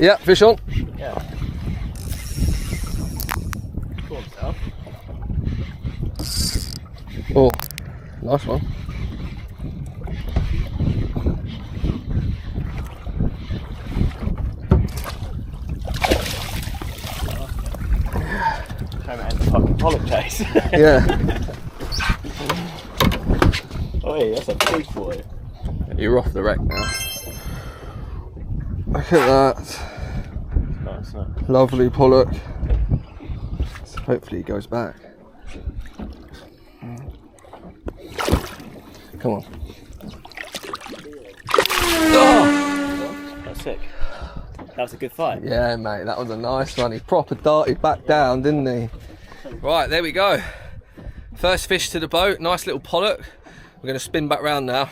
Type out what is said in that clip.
Yeah, fish on. Yeah. Go on, Sal. Oh, nice one. Trying to end the fucking pollock chase. Yeah. Oh, yeah, that's a big boy. You're off the wreck now. Look at that. Nice, nice. Lovely pollock. So hopefully he goes back. Come on. Oh! That's sick. That was a good fight. Yeah, mate, that was a nice one. He proper darted back down, didn't he? Right, there we go. First fish to the boat, nice little pollock. We're going to spin back round now.